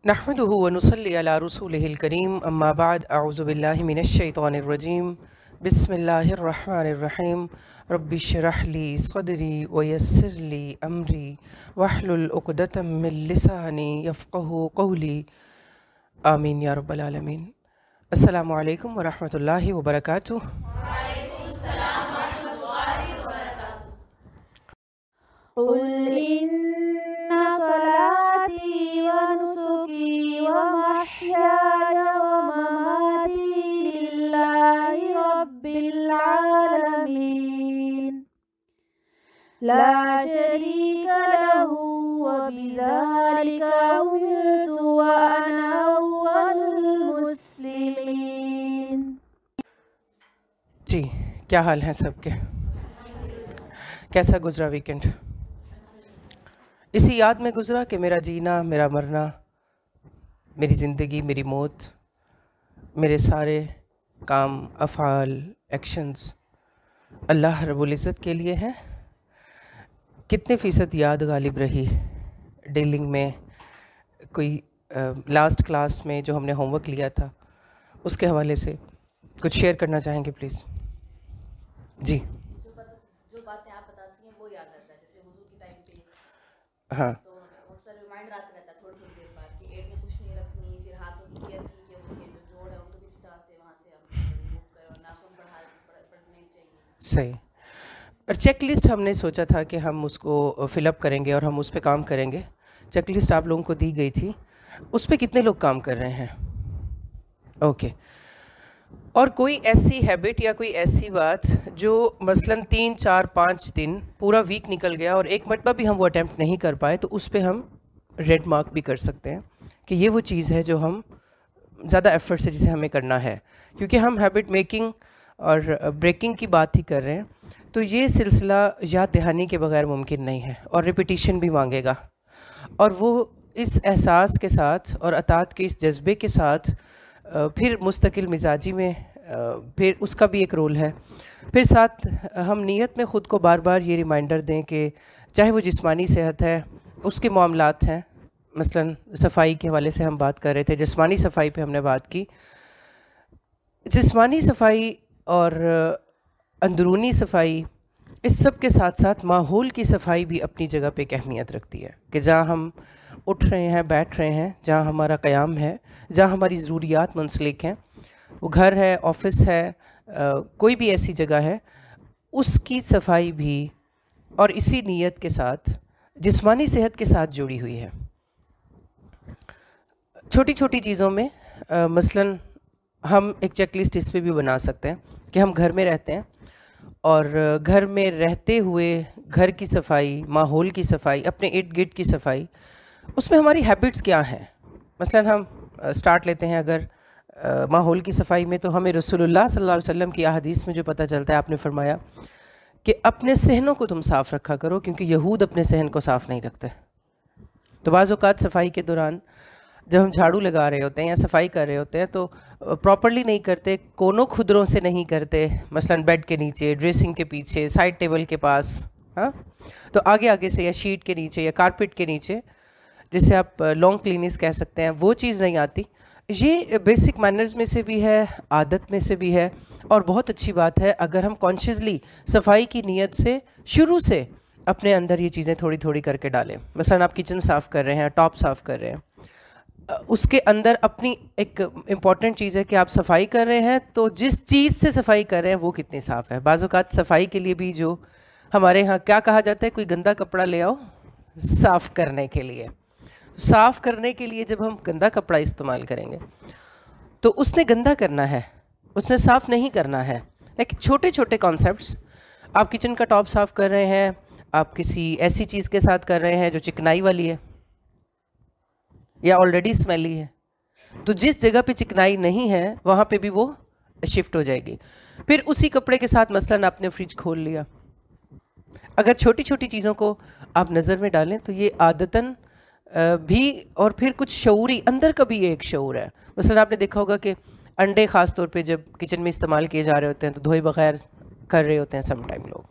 नहमदुहु व नुसल्ली अला रसूलिहिल करीम अम्मा बाद अऊज़ु बिल्लाहि मिनश शैतानिर रजीम बिस्मिल्लाहिर रहमानिर रहीम रब्बि इश्रह ली सदरी व यस्सिर ली अमरी वहलुल उक़दतम मिन लिसानी यफ़क़हू क़ौली आमीन या रब्बल आलमीन। अस्सलामु अलैकुम व रहमतुल्लाहि व बरकातुहू। कुल इन्ना सलाती व नुसुकी व महयाय व ममाती लिल्लाहि रब्बिल आलमीन ला शरीका लहू व बिज़ालिका उमिरतु व अना अव्वलुल मुस्लिमीन। जी, क्या हाल है सबके? कैसा गुजरा वीकेंड? इसी याद में गुजरा कि मेरा जीना, मेरा मरना, मेरी ज़िंदगी, मेरी मौत, मेरे सारे काम, अफ़ाल, एक्शंस अल्लाह रब्बुल इज़्ज़त के लिए हैं। कितने फ़ीसद याद गालिब रही डीलिंग में? कोई लास्ट क्लास में जो हमने होमवर्क लिया था उसके हवाले से कुछ शेयर करना चाहेंगे प्लीज़? जी जो बातें आप बताती हैं वो याद रहता है। जैसे वुज़ू के टाइम पे हाँ, तो अक्सर रिमाइंडर आता रहता है थोड़ी थोड़ी देर बाद कि एड़ियाँ कुछ नहीं रखनी, फिर हाथों की केयर की कि उनके जो जोड़ है उनको भी अच्छी तरह से वहाँ से हम रिमूव करें और नाखून पड़ने चाहिए। सही। और चेक लिस्ट हमने सोचा था कि हम उसको फिलअप करेंगे और हम उस पर काम करेंगे। चेक लिस्ट आप लोगों को दी गई थी, उस पर कितने लोग काम कर रहे हैं? ओके। और कोई ऐसी हैबिट या कोई ऐसी बात जो मसलन 3, 4, 5 दिन पूरा वीक निकल गया और एक मरतबा भी हम वो अटैम्प्ट नहीं कर पाए, तो उस पर हम रेड मार्क भी कर सकते हैं कि ये वो चीज़ है जो हम ज़्यादा एफर्ट से जिसे हमें करना है। क्योंकि हम हैबिट मेकिंग और ब्रेकिंग की बात ही कर रहे हैं, तो ये सिलसिला याद दहानी के बगैर मुमकिन नहीं है और रिपीटिशन भी मांगेगा। और वो इस एहसास के साथ और अतात के इस जज्बे के साथ फिर मुस्तकिल मिजाजी में फिर उसका भी एक रोल है। फिर साथ हम नीयत में ख़ुद को बार बार ये रिमाइंडर दें कि चाहे वो जिस्मानी सेहत है, उसके मामलात हैं, मसलन सफाई के हवाले से हम बात कर रहे थे, जिस्मानी सफाई पे हमने बात की। जिस्मानी सफाई और अंदरूनी सफाई, इस सब के साथ साथ माहौल की सफाई भी अपनी जगह पे एक अहमियत रखती है कि जहाँ हम उठ रहे हैं, बैठ रहे हैं, जहाँ हमारा क़याम है, जहाँ हमारी ज़रूरियात मुंसलिक हैं, वो घर है, ऑफ़िस है, कोई भी ऐसी जगह है, उसकी सफाई भी और इसी नीयत के साथ जिस्मानी सेहत के साथ जुड़ी हुई है। छोटी छोटी चीज़ों में मसलन हम एक चेक लिस्ट इस पे भी बना सकते हैं कि हम घर में रहते हैं और घर में रहते हुए घर की सफाई, माहौल की सफाई, अपने इर्द गिर्द की सफाई, उसमें हमारी हैबिट्स क्या हैं। मसलन हम स्टार्ट लेते हैं अगर माहौल की सफाई में, तो हमें रसूलुल्लाह सल्लल्लाहु अलैहि वसल्लम की हदीस में जो पता चलता है, आपने फरमाया कि अपने सहनों को तुम साफ़ रखा करो क्योंकि यहूद अपने सहन को साफ़ नहीं रखते। तो बाज़ औक़ात सफाई के दौरान जब हम झाड़ू लगा रहे होते हैं या सफाई कर रहे होते हैं तो प्रॉपरली नहीं करते, कोनों खुदरों से नहीं करते, मसलन बेड के नीचे, ड्रेसिंग के पीछे, साइड टेबल के पास, हाँ, तो आगे आगे से या शीट के नीचे या कारपेट के नीचे, जिसे आप लॉन्ग क्लीनिस कह सकते हैं, वो चीज़ नहीं आती। ये बेसिक मैनर्स में से भी है, आदत में से भी है, और बहुत अच्छी बात है अगर हम कॉन्शियसली सफाई की नीयत से शुरू से अपने अंदर ये चीज़ें थोड़ी थोड़ी करके डालें। मसलन आप किचन साफ़ कर रहे हैं, टॉप साफ़ कर रहे हैं, उसके अंदर अपनी एक इम्पॉर्टेंट चीज़ है कि आप सफाई कर रहे हैं तो जिस चीज़ से सफाई कर रहे हैं वो कितनी साफ़ है। बाज़ औक़ात सफाई के लिए भी जो हमारे यहाँ क्या कहा जाता है, कोई गंदा कपड़ा ले आओ साफ़ करने के लिए। साफ़ करने के लिए जब हम गंदा कपड़ा इस्तेमाल करेंगे तो उसने गंदा करना है, उसने साफ़ नहीं करना है। लेकिन छोटे छोटे कॉन्सेप्ट्स, आप किचन का टॉप साफ़ कर रहे हैं, आप किसी ऐसी चीज़ के साथ कर रहे हैं जो चिकनाई वाली है या ऑलरेडी स्मेली है, तो जिस जगह पे चिकनाई नहीं है वहाँ पे भी वो शिफ्ट हो जाएगी। फिर उसी कपड़े के साथ मसलन आपने फ्रिज खोल लिया। अगर छोटी छोटी चीज़ों को आप नज़र में डालें तो ये आदतन भी, और फिर कुछ शऊरी अंदर का भी ये एक शऊर है। मसलन आपने देखा होगा कि अंडे ख़ास तौर पे जब किचन में इस्तेमाल किए जा रहे होते हैं तो धोए बगैर कर रहे होते हैं सम टाइम लोग।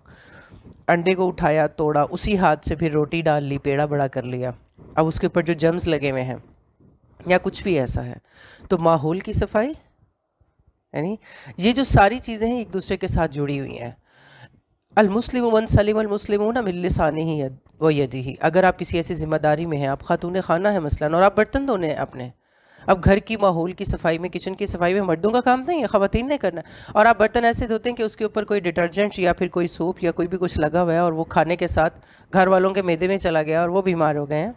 अंडे को उठाया, तोड़ा, उसी हाथ से फिर रोटी डाल ली, पेड़ा बड़ा कर लिया। अब उसके ऊपर जो जम्स लगे हुए हैं या कुछ भी ऐसा है, तो माहौल की सफाई, यानी ये जो सारी चीज़ें हैं एक दूसरे के साथ जुड़ी हुई हैं। अलमुस्लिम मन सलिम अलमुस्लिमून मिन लिसानिही व यदिही। अगर आप किसी ऐसी ज़िम्मेदारी में हैं, आप खातून खाना है मसलन, और आप बर्तन धोने हैं अपने, अब घर की माहौल की सफाई में, किचन की सफाई में मर्दों का काम नहीं है, ख़वातीन ने करना है। और आप बर्तन ऐसे धोते हैं कि उसके ऊपर कोई डिटर्जेंट या फिर कोई सोप या कोई भी कुछ लगा हुआ है और वो खाने के साथ घर वालों के मैदे में चला गया और वो बीमार हो गए हैं।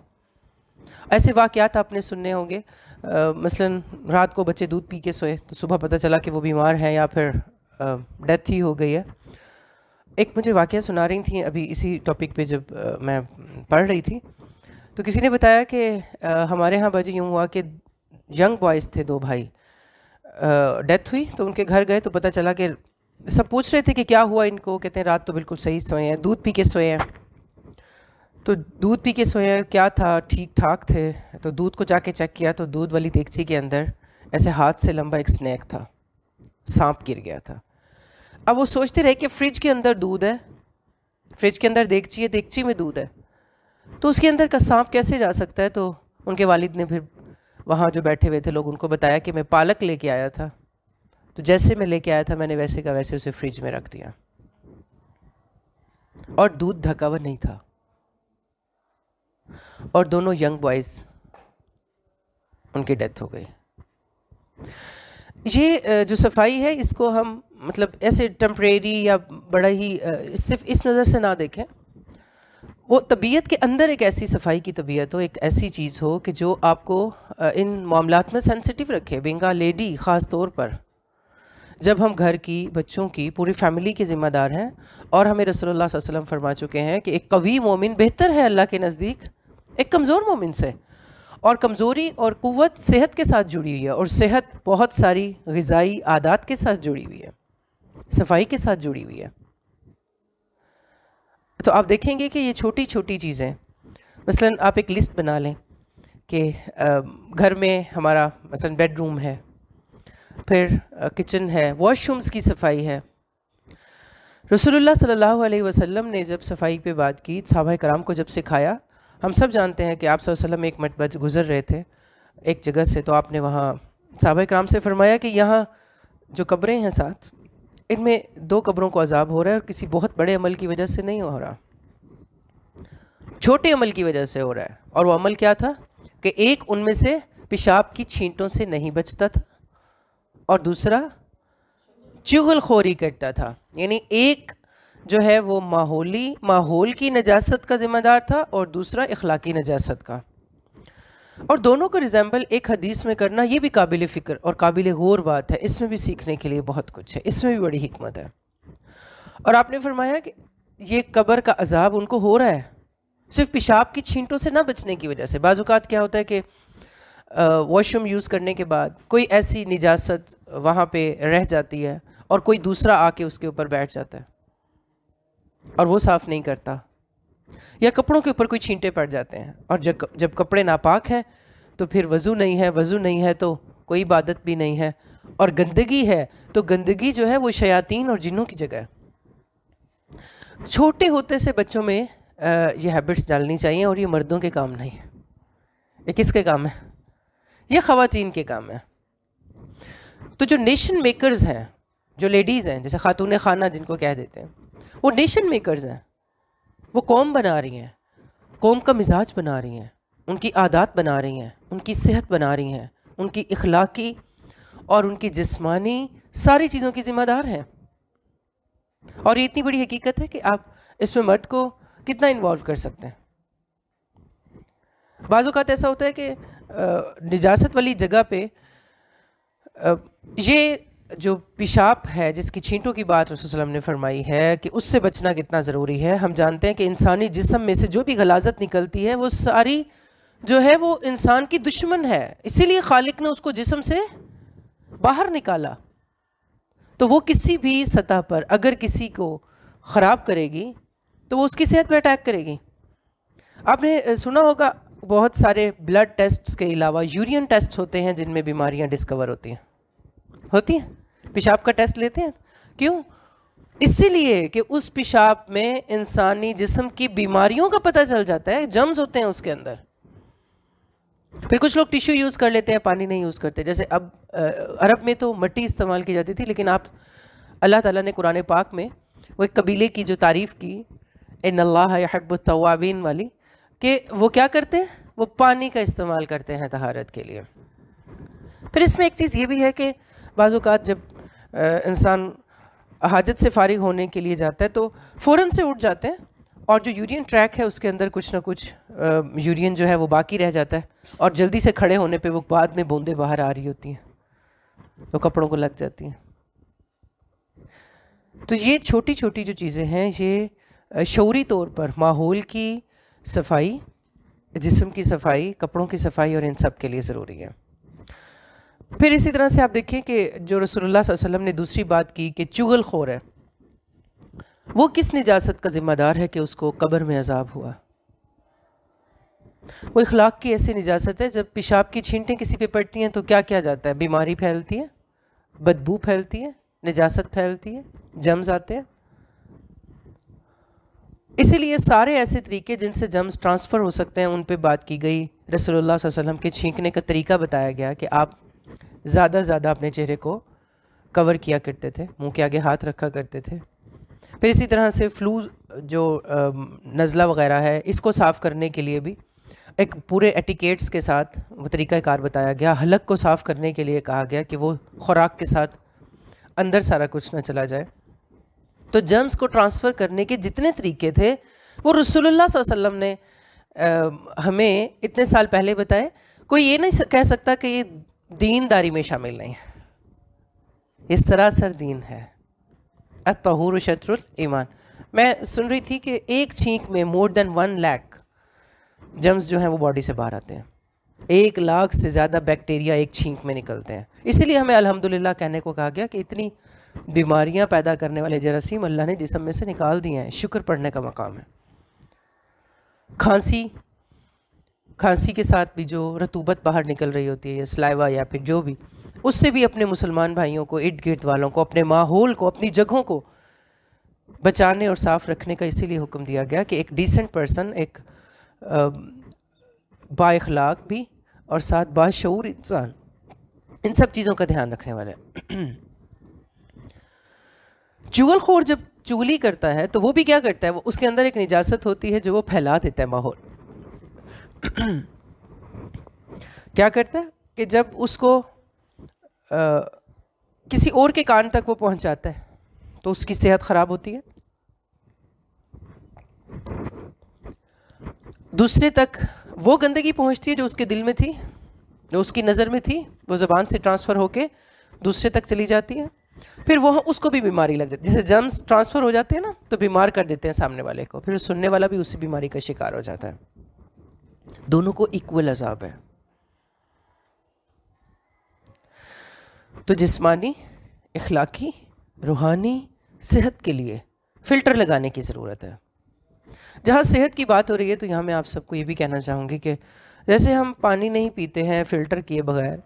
ऐसे वाक़यात आपने सुनने होंगे, मसलन रात को बच्चे दूध पी के सोए तो सुबह पता चला कि वो बीमार हैं या फिर डेथ ही हो गई है। एक मुझे वाक़या सुना रही थी अभी इसी टॉपिक पे, जब मैं पढ़ रही थी तो किसी ने बताया कि हमारे यहाँ बाजी यूँ हुआ कि यंग बॉयज़ थे, 2 भाई, डेथ हुई तो उनके घर गए तो पता चला कि सब पूछ रहे थे कि क्या हुआ इनको, कहते हैं रात तो बिल्कुल सही सोए हैं, दूध पी के सोए हैं। तो दूध पी के सोए हैं, क्या था, ठीक ठाक थे। तो दूध को जाके चेक किया तो दूध वाली देगची के अंदर ऐसे हाथ से लंबा एक स्नैक था, सांप गिर गया था। अब वो सोचते रहे कि फ्रिज के अंदर दूध है, फ्रिज के अंदर देगची है, देगची में दूध है, तो उसके अंदर का सांप कैसे जा सकता है। तो उनके वालिद ने फिर वहाँ जो बैठे हुए थे लोग, उनको बताया कि मैं पालक लेके आया था, तो जैसे मैं लेके आया था मैंने वैसे का वैसे उसे फ्रिज में रख दिया और दूध ढका हुआ नहीं था। और दोनों यंग बॉयज़, उनकी डेथ हो गई। ये जो सफाई है इसको हम मतलब ऐसे टेम्परेरी या बड़ा ही सिर्फ इस नज़र से ना देखें। वो तबीयत के अंदर एक ऐसी सफाई की तबीयत हो, एक ऐसी चीज़ हो कि जो आपको इन मामलात में सेंसिटिव रखे। बिंग अ लेडी ख़ास तौर पर जब हम घर की, बच्चों की, पूरी फैमिली के ज़िम्मेदार हैं, और हमें रसूलुल्लाह सल्लल्लाहु अलैहि वसल्लम फरमा चुके हैं कि एक कवी मोमिन बेहतर है अल्लाह के नज़दीक एक कमज़ोर मोमिन से। और कमज़ोरी और क़ुव्वत सेहत के साथ जुड़ी हुई है, और सेहत बहुत सारी ग़िज़ाई आदात के साथ जुड़ी हुई है, सफाई के साथ जुड़ी हुई है। तो आप देखेंगे कि ये छोटी छोटी चीज़ें, मसलन आप एक लिस्ट बना लें कि घर में हमारा मसलन बेडरूम है, फिर किचन है, वॉशरूम्स की सफाई है। रसूलुल्लाह सल्लल्लाहु अलैहि वसल्लम ने जब सफाई पे बात की, सहाबा कराम को जब सिखाया, हम सब जानते हैं कि आप सल्लल्लाहु अलैहि वसल्लम एक मरतबा गुज़र रहे थे एक जगह से, तो आपने वहाँ सहाबा कराम से फरमाया कि यहाँ जो कब्रें हैं साथ, इनमें 2 कब्रों को अजाब हो रहा है और किसी बहुत बड़े अमल की वजह से नहीं हो रहा, छोटे अमल की वजह से हो रहा है। और वो अमल क्या था कि एक उनमें से पेशाब की छींटों से नहीं बचता था और दूसरा चुगलखोरी करता था। यानी एक जो है वो माहौल की नजासत का ज़िम्मेदार था और दूसरा इखलाकी नजासत का। और दोनों को रिजेंबल एक हदीस में करना ये भी काबिल फ़िक्र और काबिल गौर बात है। इसमें भी सीखने के लिए बहुत कुछ है, इसमें भी बड़ी हिकमत है। और आपने फरमाया कि ये कब्र का अजाब उनको हो रहा है सिर्फ पेशाब की छींटों से ना बचने की वजह से। बाज़-औक़ात क्या होता है कि वॉशरूम यूज़ करने के बाद कोई ऐसी निजासत वहाँ पे रह जाती है और कोई दूसरा आके उसके ऊपर बैठ जाता है और वो साफ़ नहीं करता, या कपड़ों के ऊपर कोई छींटे पड़ जाते हैं, और जब कपड़े नापाक हैं तो फिर वज़ू नहीं है तो कोई इबादत भी नहीं है, और गंदगी है तो गंदगी जो है वो शयातीन और जिन्नों की जगह है। छोटे होते से बच्चों में ये हैबिट्स डालनी चाहिए, और ये मर्दों के काम नहीं है, ये किसके काम है? ये ख़वातीन के काम है। तो जो नेशन मेकर्स हैं, जो लेडीज़ हैं, जैसे खातून खाना जिनको कह देते हैं, वो नेशन मेकर्स हैं। वो कौम बना रही हैं, कौम का मिजाज बना रही हैं, उनकी आदात बना रही हैं, उनकी सेहत बना रही हैं, उनकी इखलाकी और उनकी जिस्मानी सारी चीज़ों की ज़िम्मेदार हैं। और ये इतनी बड़ी हकीकत है कि आप इसमें मर्द को कितना इन्वॉल्व कर सकते हैं। बाज़ औक़ात ऐसा होता है कि निजासत वाली जगह पे ये जो पेशाब है जिसकी छींटों की बात रसूल सल्लल्लाहु अलैहि वसल्लम ने फरमाई है कि उससे बचना कितना ज़रूरी है। हम जानते हैं कि इंसानी जिस्म में से जो भी गलाजत निकलती है वो सारी जो है वो इंसान की दुश्मन है, इसीलिए खालिक ने उसको जिस्म से बाहर निकाला। तो वो किसी भी सतह पर अगर किसी को ख़राब करेगी तो वो उसकी सेहत पर अटैक करेगी। आपने सुना होगा बहुत सारे ब्लड टेस्ट्स के अलावा यूरिन टेस्ट्स होते हैं जिनमें बीमारियां डिस्कवर होती हैं। पेशाब का टेस्ट लेते हैं, क्यों? इसीलिए कि उस पेशाब में इंसानी जिस्म की बीमारियों का पता चल जाता है, जर्म्स होते हैं उसके अंदर। फिर कुछ लोग टिश्यू यूज़ कर लेते हैं, पानी नहीं यूज़ करते। जैसे अब अरब में तो मिट्टी इस्तेमाल की जाती थी, लेकिन आप अल्लाह ताला ने कुरान पाक में वो एक कबीले की जो तारीफ़ की, इन्नल्लाह युहिब्बुत तव्वाबीन वाली, कि वो क्या करते हैं, वो पानी का इस्तेमाल करते हैं तहारत के लिए। फिर इसमें एक चीज़ ये भी है कि बाज़ औक़ात जब इंसान हाजत से फारिग होने के लिए जाता है तो फ़ौरन से उठ जाते हैं, और जो यूरियन ट्रैक है उसके अंदर कुछ ना कुछ यूरियन जो है वो बाकी रह जाता है, और जल्दी से खड़े होने पे वो बाद में बूंदें बाहर आ रही होती हैं, वो कपड़ों को लग जाती हैं। तो ये छोटी छोटी जो चीज़ें हैं, ये शऊरी तौर पर माहौल की सफाई, जिस्म की सफाई, कपड़ों की सफाई और इन सब के लिए ज़रूरी है। फिर इसी तरह से आप देखें कि जो रसूलुल्लाह सल्लल्लाहु अलैहि वसल्लम ने दूसरी बात की कि चुगलखोर है, वो किस निजासत का ज़िम्मेदार है कि उसको कब्र में अजाब हुआ। वो इखलाक की ऐसी निजासत है, जब पेशाब की छींटें किसी पे पड़ती हैं तो क्या किया जाता है, बीमारी फैलती है, बदबू फैलती है, निजासत फैलती है, जम्स आते हैं। इसीलिए सारे ऐसे तरीके जिनसे जम्स ट्रांसफ़र हो सकते हैं उन पे बात की गई। रसूलुल्लाह सल्लल्लाहु अलैहि वसल्लम के छींकने का तरीका बताया गया कि आप ज़्यादा ज़्यादा अपने चेहरे को कवर किया करते थे, मुंह के आगे हाथ रखा करते थे। फिर इसी तरह से फ्लू जो नज़ला वग़ैरह है, इसको साफ़ करने के लिए भी एक पूरे एटिकेट्स के साथ वो तरीक़ाकार बताया गया। हलक को साफ़ करने के लिए कहा गया कि वो खुराक के साथ अंदर सारा कुछ ना चला जाए। तो जर्म्स को ट्रांसफ़र करने के जितने तरीके थे वो रसूलुल्लाह सल्लल्लाहु अलैहि वसल्लम ने हमें इतने साल पहले बताए। कोई ये नहीं कह सकता कि ये दीनदारी में शामिल नहीं है, ये सरासर दीन है। अत्तहूर शत्रुल ईमान। मैं सुन रही थी कि एक छींक में मोर देन 1 लाख जर्म्स जो हैं वो बॉडी से बाहर आते हैं। 1 लाख से ज़्यादा बैक्टीरिया एक छींक में निकलते हैं। इसीलिए हमें अल्हम्दुलिल्लाह कहने को कहा गया कि इतनी बीमारियां पैदा करने वाले जरासीम अल्लाह ने जिस्म में से निकाल दिए हैं। शुक्र पढ़ने का मकाम है। खांसी के साथ भी जो रतूबत बाहर निकल रही होती है, या सलाइवा या फिर जो भी, उससे भी अपने मुसलमान भाइयों को, इर्द गिर्द वालों को, अपने माहौल को, अपनी जगहों को बचाने और साफ़ रखने का इसीलिए हुक्म दिया गया कि एक डिसेंट पर्सन, एक बाइखलाक भी और साथ बाशऊर इंसान इन सब चीज़ों का ध्यान रखने वाले। चुगलखोर जब चुगली करता है तो वो भी क्या करता है, वो उसके अंदर एक निजासत होती है जो वो फैला देता है माहौल। क्या करता है कि जब उसको किसी और के कान तक वो पहुंचाता है तो उसकी सेहत ख़राब होती है। दूसरे तक वो गंदगी पहुंचती है जो उसके दिल में थी, जो उसकी नज़र में थी, वो ज़बान से ट्रांसफ़र होके दूसरे तक चली जाती है। फिर वो उसको भी बीमारी लग जाती है। जैसे जर्म्स ट्रांसफ़र हो जाते हैं ना, तो बीमार कर देते हैं सामने वाले को, फिर सुनने वाला भी उसी बीमारी का शिकार हो जाता है। दोनों को इक्वल अजाब है। तो जिस्मानी, इखलाकी, रूहानी सेहत के लिए फ़िल्टर लगाने की ज़रूरत है। जहाँ सेहत की बात हो रही है तो यहाँ मैं आप सबको ये भी कहना चाहूँगी कि जैसे हम पानी नहीं पीते हैं फ़िल्टर किए बगैर,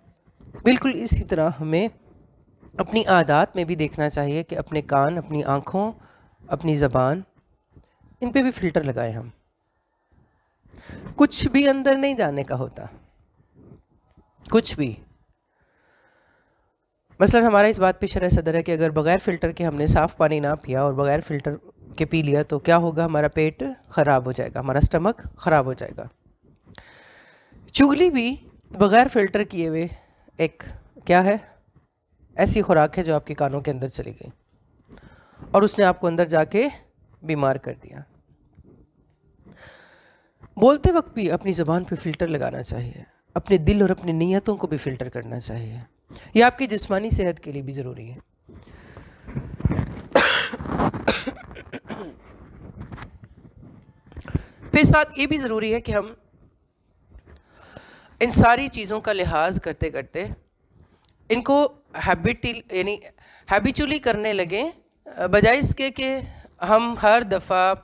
बिल्कुल इसी तरह हमें अपनी आदत में भी देखना चाहिए कि अपने कान, अपनी आँखों, अपनी ज़बान, इन पे भी फ़िल्टर लगाएं हम। कुछ भी अंदर नहीं जाने का होता, कुछ भी। मसलन हमारा इस बात पे शरह सदर है कि अगर बग़ैर फ़िल्टर के हमने साफ़ पानी ना पिया और बग़ैर फ़िल्टर के पी लिया तो क्या होगा, हमारा पेट ख़राब हो जाएगा, हमारा स्टमक ख़राब हो जाएगा। चुगली भी बग़ैर फ़िल्टर किए हुए एक क्या है, ऐसी खुराक है जो आपके कानों के अंदर चली गई और उसने आपको अंदर जाके बीमार कर दिया। बोलते वक्त भी अपनी ज़बान पे फ़िल्टर लगाना चाहिए, अपने दिल और अपनी नीयतों को भी फ़िल्टर करना चाहिए। ये आपकी जिस्मानी सेहत के लिए भी ज़रूरी है। फिर साथ ये भी ज़रूरी है कि हम इन सारी चीज़ों का लिहाज करते करते इनको हैबिचुअली करने लगें, बजाय इसके कि हम हर दफ़ा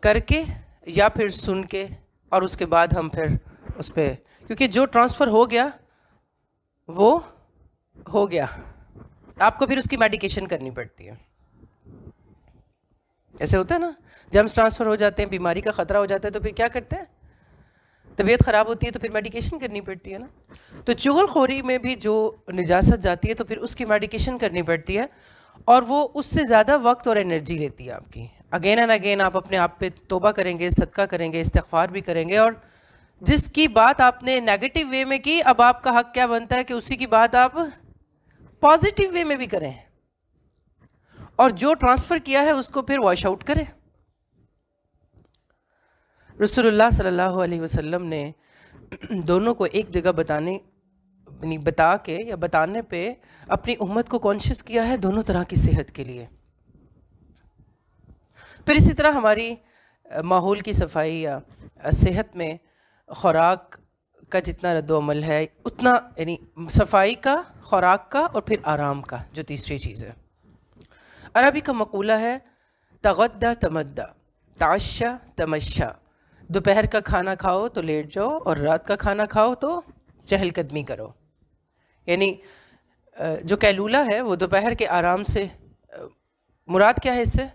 करके या फिर सुन के और उसके बाद हम फिर उस पर, क्योंकि जो ट्रांसफ़र हो गया वो हो गया, आपको फिर उसकी मेडिकेशन करनी पड़ती है। ऐसे होता है ना, जर्म्स ट्रांसफ़र हो जाते हैं, बीमारी का ख़तरा हो जाता है, तो फिर क्या करते हैं, तबीयत ख़राब होती है तो फिर मेडिकेशन करनी पड़ती है ना। तो चुगलखोरी में भी जो निजासत जाती है तो फिर उसकी मेडिकेशन करनी पड़ती है, और वो उससे ज़्यादा वक्त और एनर्जी लेती है आपकी। अगेन एंड अगेन आप अपने आप पे तौबा करेंगे, सदका करेंगे, इस्तिग़फ़ार भी करेंगे, और जिसकी बात आपने नेगेटिव वे में की, अब आपका हक क्या बनता है कि उसी की बात आप पॉजिटिव वे में भी करें, और जो ट्रांसफ़र किया है उसको फिर वॉश आउट करें। रसूलुल्लाह सल्लल्लाहु अलैहि वसल्लम ने दोनों को एक जगह बता के या बताने पे अपनी उम्मत को कॉन्शियस किया है दोनों तरह की सेहत के लिए। फिर इसी तरह हमारी माहौल की सफाई या सेहत में खुराक का जितना रद्दोअमल है उतना, यानी सफाई का, खुराक का और फिर आराम का जो तीसरी चीज़ है। अरबी का मकूला है तगद्दा तमद्दा ताशा तमशा, दोपहर का खाना खाओ तो लेट जाओ और रात का खाना खाओ तो चहलकदमी करो। यानी जो कैलूला है वो दोपहर के आराम से मुराद क्या है इससे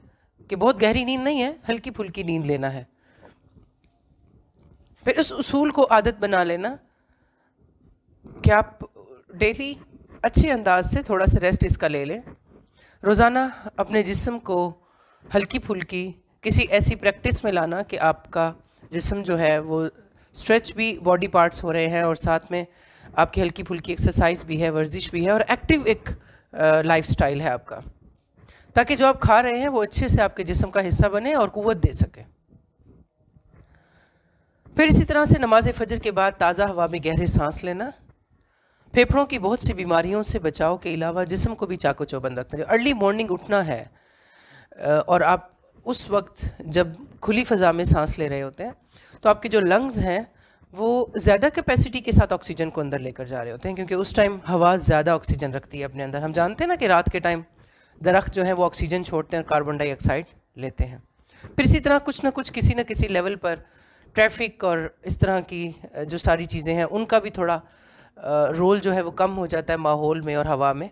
कि बहुत गहरी नींद नहीं है, हल्की फुल्की नींद लेना है। फिर इस उसूल को आदत बना लेना कि आप डेली अच्छे अंदाज से थोड़ा सा रेस्ट इसका ले लें। रोज़ाना अपने जिस्म को हल्की फुल्की किसी ऐसी प्रैक्टिस में लाना कि आपका जिस्म जो है वो स्ट्रेच भी, बॉडी पार्ट्स हो रहे हैं और साथ में आपकी हल्की फुल्की एक्सरसाइज भी है, वर्जिश भी है, और एक्टिव एक लाइफस्टाइल है आपका, ताकि जो आप खा रहे हैं वो अच्छे से आपके जिस्म का हिस्सा बने और क़ुव्वत दे सके। फिर इसी तरह से नमाज फजर के बाद ताज़ा हवा में गहरे सांस लेना फेफड़ों की बहुत सी बीमारियों से बचाव के अलावा जिस्म को भी चाको चौबंद रखना। अर्ली मॉर्निंग उठना है और आप उस वक्त जब खुली फ़ज़ा में सांस ले रहे होते हैं तो आपके जो लंग्स हैं वो ज़्यादा कैपेसिटी के साथ ऑक्सीजन को अंदर लेकर जा रहे होते हैं, क्योंकि उस टाइम हवा ज़्यादा ऑक्सीजन रखती है अपने अंदर। हम जानते हैं ना कि रात के टाइम दरख्त जो है वो ऑक्सीजन छोड़ते हैं और कार्बन डाइऑक्साइड लेते हैं। फिर इसी तरह कुछ ना कुछ किसी न किसी लेवल पर ट्रैफिक और इस तरह की जो सारी चीज़ें हैं उनका भी थोड़ा रोल जो है वो कम हो जाता है माहौल में और हवा में।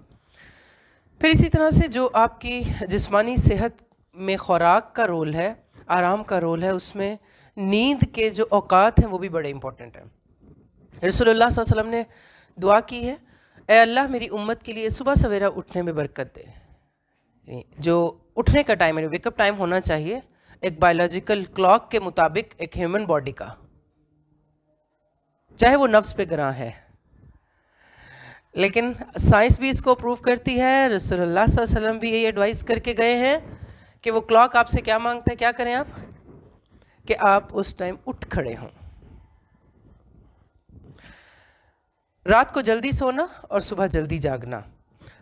फिर इसी तरह से जो आपकी जिस्मानी सेहत में खुराक का रोल है, आराम का रोल है, उसमें नींद के जो औकात हैं वो भी बड़े इंपॉर्टेंट हैं। रसूलुल्लाह सल्लल्लाहु अलैहि वसल्लम ने दुआ की है, ए अल्लाह मेरी उम्मत के लिए सुबह सवेरा उठने में बरकत दे। जो उठने का टाइम है, वेकअप टाइम होना चाहिए एक बायोलॉजिकल क्लॉक के मुताबिक एक ह्यूमन बॉडी का, चाहे वो नफ्स पे गरां है। लेकिन साइंस भी इसको प्रूव करती है, रसूलुल्लाह सल्लल्लाहु अलैहि वसल्लम भी यही एडवाइस करके गए हैं कि वो क्लॉक आपसे क्या मांगता है, क्या करें आप, कि आप उस टाइम उठ खड़े हों। रात को जल्दी सोना और सुबह जल्दी जागना।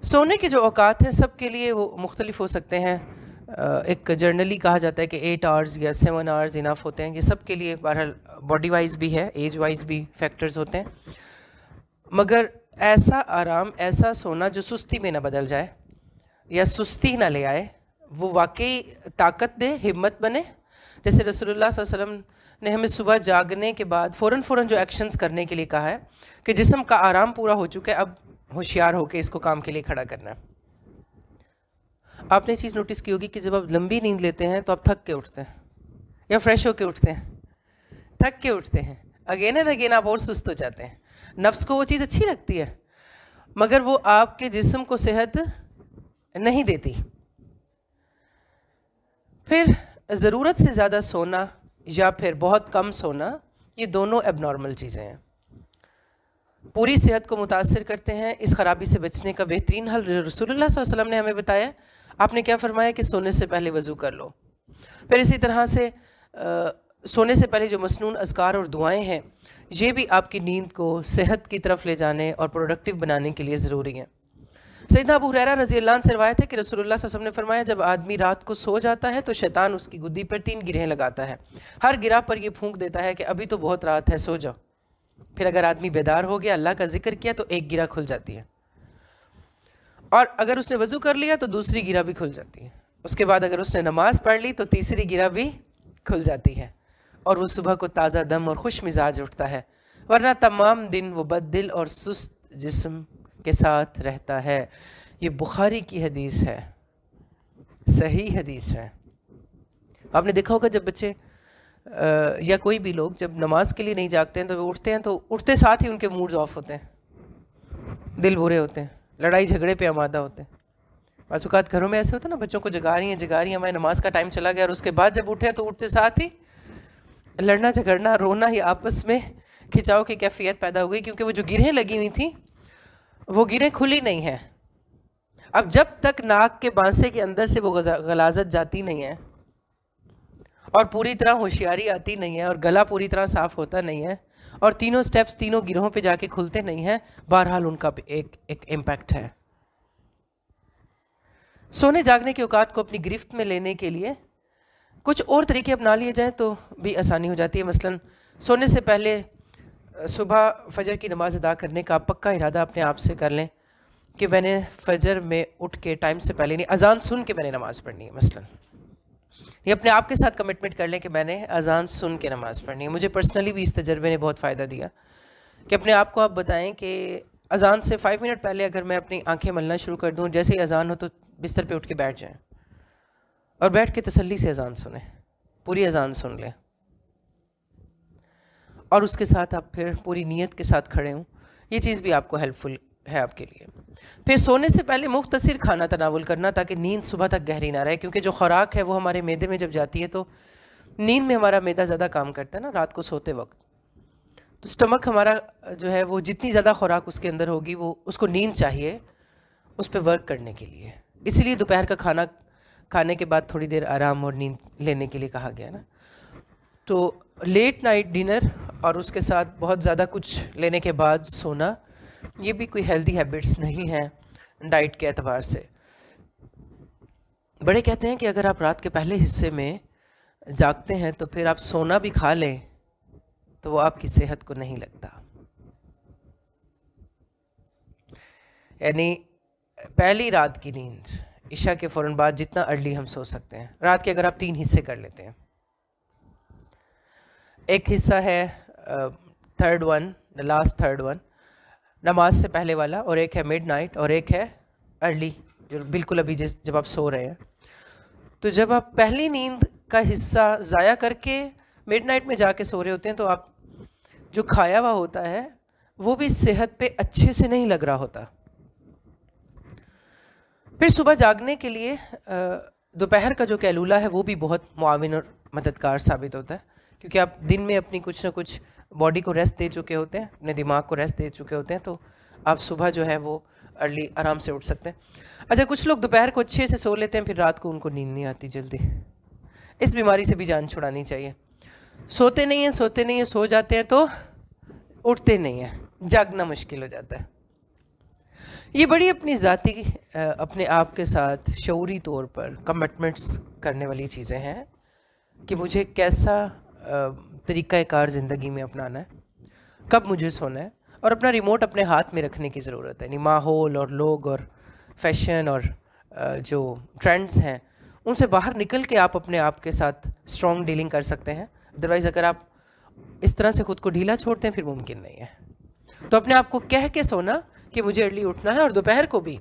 सोने के जो औकात हैं सब के लिए वो मुख्तलिफ हो सकते हैं। एक जर्नली कहा जाता है कि 8 आवर्स या 7 आवर्स इनफ होते हैं। ये सब के लिए बहरहाल बॉडी वाइज भी है, एज वाइज भी फैक्टर्स होते हैं। मगर ऐसा आराम, ऐसा सोना जो सुस्ती में ना बदल जाए या सुस्ती ना ले आए, वो वाकई ताकत दे, हिम्मत बने। जैसे रसूलुल्लाह सल्लल्लाहु अलैहि वसल्लम ने हमें सुबह जागने के बाद फ़ौरन जो एक्शंस करने के लिए कहा है कि जिस्म का आराम पूरा हो चुका है, अब होशियार होकर इसको काम के लिए खड़ा करना है। आपने चीज़ नोटिस की होगी कि जब आप लंबी नींद लेते हैं तो आप थक के उठते हैं या फ्रेश होके उठते हैं, थक के उठते हैं, अगेन एंड अगेन आप और सुस्त हो जाते हैं। नफ्स को वो चीज़ अच्छी लगती है मगर वो आपके जिस्म को सेहत नहीं देती। फिर ज़रूरत से ज़्यादा सोना या फिर बहुत कम सोना, ये दोनों एबनॉर्मल चीज़ें हैं, पूरी सेहत को मुतासर करते हैं। इस ख़राबी से बचने का बेहतरीन हल रसूलुल्लाह सल्लल्लाहु अलैहि वसल्लम ने हमें बताया। आपने क्या फरमाया कि सोने से पहले वज़ू कर लो। फिर इसी तरह से सोने से पहले जो मसनून अज़कार और दुआएं हैं, ये भी आपकी नींद को सेहत की तरफ ले जाने और प्रोडक्टिव बनाने के लिए ज़रूरी हैं। सैयदना अबू हुरैरा रज़ी अल्लाह अन्हु से रवायत है कि रसूलुल्लाह सल्लल्लाहु अलैहि वसल्लम ने फरमाया, जब आदमी रात को सो जाता है तो शैतान उसकी गुद्दी पर 3 गिरहें लगाता है। हर गिरा पर यह फूंक देता है कि अभी तो बहुत रात है, सो जाओ। फिर अगर आदमी बेदार हो गया, अल्लाह का जिक्र किया, तो एक गिरा खुल जाती है, और अगर उसने वज़ू कर लिया तो दूसरी गिरा भी खुल जाती है। उसके बाद अगर उसने नमाज पढ़ ली तो तीसरी गिरा भी खुल जाती है, और वो सुबह को ताज़ा दम और खुश मिजाज उठता है। वरना तमाम दिन वो बददिल और सुस्त जिस्म के साथ रहता है। ये बुखारी की हदीस है, सही हदीस है। आपने देखा होगा जब बच्चे या कोई भी लोग जब नमाज के लिए नहीं जागते हैं तो वो उठते हैं तो उठते साथ ही उनके मूड्स ऑफ होते हैं, दिल बुरे होते हैं, लड़ाई झगड़े पे आमादा होते हैं। बाज़ घरों में ऐसे होता है ना, बच्चों को जगा रही हैं हमारे नमाज का टाइम चला गया और उसके बाद जब उठे तो उठते साथ ही लड़ना झगड़ना रोना ही आपस में खिंचाव की कैफियत पैदा हो गई, क्योंकि वो जो गिरहें लगी हुई थी वो गिरहें खुली नहीं हैं। अब जब तक नाक के बांसे के अंदर से वो गलाजत जाती नहीं है और पूरी तरह होशियारी आती नहीं है और गला पूरी तरह साफ़ होता नहीं है और तीनों स्टेप्स तीनों गिरोहों पे जाके खुलते नहीं हैं, बहरहाल उनका एक इम्पैक्ट है। सोने जागने के औकात को अपनी गिरफ्त में लेने के लिए कुछ और तरीके अपना लिए जाएं तो भी आसानी हो जाती है। मसलन सोने से पहले सुबह फजर की नमाज़ अदा करने का पक्का इरादा अपने आप से कर लें कि मैंने फजर में उठ के टाइम से पहले नहीं, अजान सुन के मैंने नमाज़ पढ़नी है। मसलन ये अपने आप के साथ कमिटमेंट कर लें कि मैंने अजान सुन के नमाज़ पढ़नी है। मुझे पर्सनली भी इस तजर्बे ने बहुत फ़ायदा दिया कि अपने आप को आप बताएं कि अजान से 5 मिनट पहले अगर मैं अपनी आंखें मलना शुरू कर दूं, जैसे ही अजान हो तो बिस्तर पे उठ के बैठ जाएं और बैठ के तसल्ली से अजान सुने, पूरी अजान सुन लें और उसके साथ आप फिर पूरी नीयत के साथ खड़े हों। ये चीज़ भी आपको हेल्पफुल है आपके लिए। फिर सोने से पहले मुख्तसर खाना तनावुल करना ताकि नींद सुबह तक गहरी ना रहे, क्योंकि जो खुराक है वो हमारे मैदे में जब जाती है तो नींद में हमारा मैदा ज़्यादा काम करता है ना रात को सोते वक्त, तो स्टमक हमारा जो है वो जितनी ज़्यादा खुराक उसके अंदर होगी वो उसको नींद चाहिए उस पर वर्क करने के लिए। इसलिए दोपहर का खाना खाने के बाद थोड़ी देर आराम और नींद लेने के लिए कहा गया ना। तो लेट नाइट डिनर और उसके साथ बहुत ज़्यादा कुछ लेने के बाद सोना, ये भी कोई हेल्दी हैबिट्स नहीं है डाइट के एतबार से। बड़े कहते हैं कि अगर आप रात के पहले हिस्से में जागते हैं तो फिर आप सोना भी खा लें तो वो आपकी सेहत को नहीं लगता। यानी पहली रात की नींद इशा के फ़ौरन बाद जितना अर्ली हम सो सकते हैं, रात के अगर आप 3 हिस्से कर लेते हैं, एक हिस्सा है third one, the last third one नमाज से पहले वाला, और एक है मिड नाइट और एक है अर्ली जो बिल्कुल अभी जब आप सो रहे हैं। तो जब आप पहली नींद का हिस्सा ज़ाया करके मिड नाइट में जाके सो रहे होते हैं तो आप जो खाया हुआ होता है वो भी सेहत पे अच्छे से नहीं लग रहा होता। फिर सुबह जागने के लिए दोपहर का जो कैलूला है वो भी बहुत मुआविन और मददगार साबित होता है, क्योंकि आप दिन में अपनी कुछ ना कुछ बॉडी को रेस्ट दे चुके होते हैं, अपने दिमाग को रेस्ट दे चुके होते हैं, तो आप सुबह जो है वो अर्ली आराम से उठ सकते हैं। अच्छा, कुछ लोग दोपहर को अच्छे से सो लेते हैं, फिर रात को उनको नींद नहीं आती जल्दी। इस बीमारी से भी जान छुड़ानी चाहिए। सोते नहीं हैं, सो जाते हैं तो उठते नहीं हैं, जागना मुश्किल हो जाता है। ये बड़ी अपनी ज़ाती अपने आप के साथ शऊरी तौर पर कमिटमेंट्स करने वाली चीज़ें हैं कि मुझे कैसा तरीक़ाकार ज़िंदगी में अपनाना है, कब मुझे सोना है, और अपना रिमोट अपने हाथ में रखने की ज़रूरत है। यानी माहौल और लोग और फैशन और जो ट्रेंड्स हैं उनसे बाहर निकल के आप अपने आप के साथ स्ट्रॉन्ग डीलिंग कर सकते हैं। अदरवाइज़ अगर आप इस तरह से ख़ुद को ढीला छोड़ते हैं फिर मुमकिन नहीं है। तो अपने आप को कह के सोना कि मुझे अर्ली उठना है। और दोपहर को भी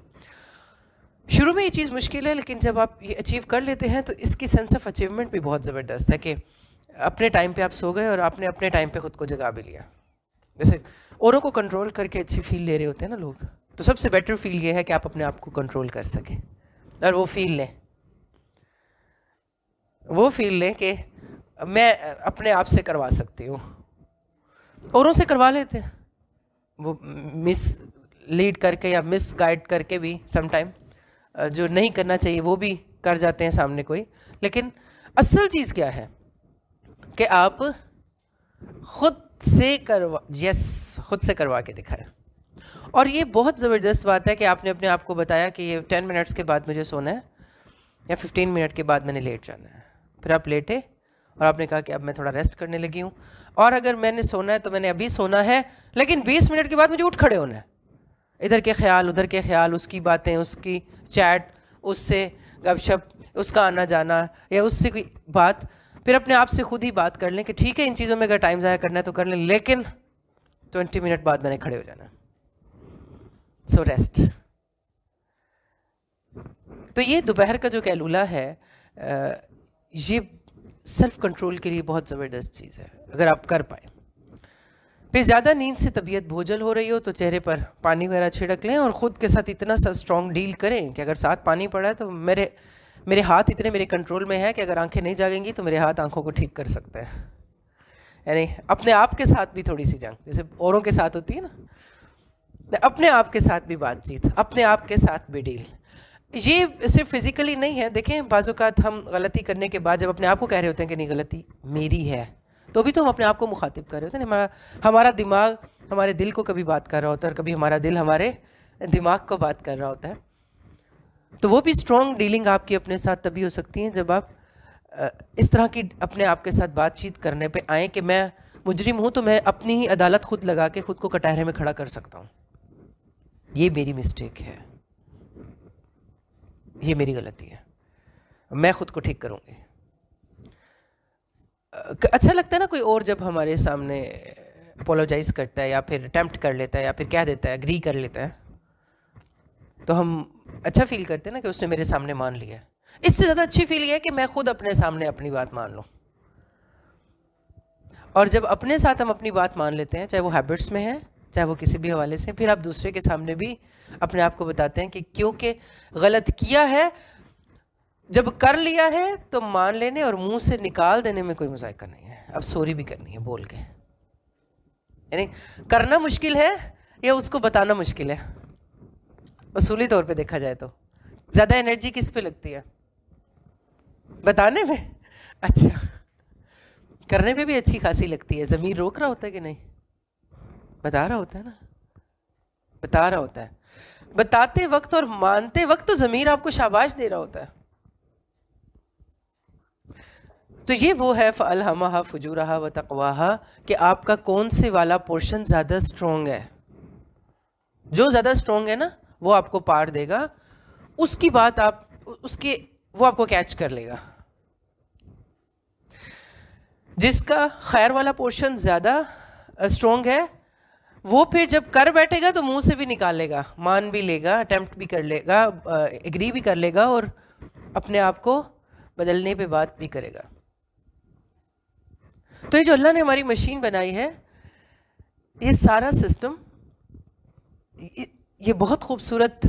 शुरू में ये चीज़ मुश्किल है, लेकिन जब आप ये अचीव कर लेते हैं तो इसकी सेंस ऑफ अचीवमेंट भी बहुत ज़बरदस्त है कि अपने टाइम पे आप सो गए और आपने अपने टाइम पे ख़ुद को जगा भी लिया। जैसे औरों को कंट्रोल करके अच्छी फील ले रहे होते हैं ना लोग, तो सबसे बेटर फील ये है कि आप अपने आप को कंट्रोल कर सकें और वो फील लें कि मैं अपने आप से करवा सकती हूँ। औरों से करवा लेते हैं वो मिस लीड करके या मिस गाइड करके भी, समटाइम जो नहीं करना चाहिए वो भी कर जाते हैं सामने कोई। लेकिन असल चीज़ क्या है कि आप खुद से करवा के दिखाएं। और ये बहुत ज़बरदस्त बात है कि आपने अपने आप को बताया कि ये 10 मिनट्स के बाद मुझे सोना है या 15 मिनट के बाद मैंने लेट जाना है। फिर आप लेटे और आपने कहा कि अब मैं थोड़ा रेस्ट करने लगी हूँ, और अगर मैंने सोना है तो मैंने अभी सोना है, लेकिन 20 मिनट के बाद मुझे उठ खड़े होना है। इधर के ख्याल उधर के ख्याल, उसकी बातें, उसकी चैट, उससे गपशप, उसका आना जाना या उससे कोई बात, फिर अपने आप से खुद ही बात कर लें कि ठीक है इन चीज़ों में अगर टाइम ज़ाया करना है तो कर लें, लेकिन 20 मिनट बाद मैंने खड़े हो जाना। So rest. तो ये दोपहर का जो कैलूला है ये सेल्फ कंट्रोल के लिए बहुत ज़बरदस्त चीज़ है अगर आप कर पाए। फिर ज़्यादा नींद से तबीयत बोझल हो रही हो तो चेहरे पर पानी वगैरह छिड़क लें और ख़ुद के साथ इतना सा स्ट्रॉन्ग डील करें कि अगर साथ पानी पड़ा है तो मेरे हाथ इतने मेरे कंट्रोल में है कि अगर आंखें नहीं जागेंगी तो मेरे हाथ आंखों को ठीक कर सकते हैं। यानी अपने आप के साथ भी थोड़ी सी जंग, जैसे औरों के साथ होती है ना, अपने आप के साथ भी बातचीत, अपने आप के साथ भी डील। ये सिर्फ फिज़िकली नहीं है। देखें बाज़ औक़ात हम गलती करने के बाद जब अपने आप को कह रहे होते हैं कि नहीं गलती मेरी है, तो भी तो हम अपने आप को मुखातिब कर रहे होते हैं। हमारा दिमाग हमारे दिल को कभी बात कर रहा होता है और कभी हमारा दिल हमारे दिमाग को बात कर रहा होता है। तो वो भी स्ट्रॉन्ग डीलिंग आपकी अपने साथ तभी हो सकती है जब आप इस तरह की अपने आप के साथ बातचीत करने पे आएँ कि मैं मुजरिम हूँ तो मैं अपनी ही अदालत खुद लगा के खुद को कटहरे में खड़ा कर सकता हूँ। ये मेरी मिस्टेक है, ये मेरी गलती है, मैं खुद को ठीक करूँगी। अच्छा लगता है ना कोई और जब हमारे सामने अपोलोजाइज करता है या फिर अटेम्प्ट कर लेता है या फिर कह देता है, एग्री कर लेता है, तो हम अच्छा फील करते हैं ना कि उसने मेरे सामने मान लिया। इससे ज़्यादा अच्छी फील ये है कि मैं खुद अपने सामने अपनी बात मान लूँ। और जब अपने साथ हम अपनी बात मान लेते हैं, चाहे वो हैबिट्स में है चाहे वो किसी भी हवाले से, फिर आप दूसरे के सामने भी अपने आप को बताते हैं कि क्योंकि गलत किया है, जब कर लिया है तो मान लेने और मुंह से निकाल देने में कोई मुज़ायका नहीं है। अब सॉरी भी करनी है बोल के। यानी करना मुश्किल है या उसको बताना मुश्किल है? उसूली तौर पे देखा जाए तो ज़्यादा एनर्जी किस पे लगती है? बताने में। अच्छा, करने पे भी अच्छी खासी लगती है। ज़मीर रोक रहा होता है कि नहीं? बता रहा होता है ना, बता रहा होता है। बताते वक्त और मानते वक्त तो ज़मीर आपको शाबाश दे रहा होता है। तो ये वो है फ़अल्हमहा फ़ुजूरहा व तक़वाहा कि आपका कौन से वाला पोर्शन ज़्यादा स्ट्रॉन्ग है। जो ज़्यादा स्ट्रॉन्ग है ना वो आपको पार देगा, उसकी बात आप वो आपको कैच कर लेगा। जिसका खैर वाला पोर्शन ज़्यादा स्ट्रॉन्ग है वो फिर जब कर बैठेगा तो मुंह से भी निकालेगा, मान भी लेगा, अटेम्प्ट भी कर लेगा, एग्री भी कर लेगा और अपने आप को बदलने पे बात भी करेगा। तो ये जो अल्लाह ने हमारी मशीन बनाई है, ये सारा सिस्टम, ये बहुत खूबसूरत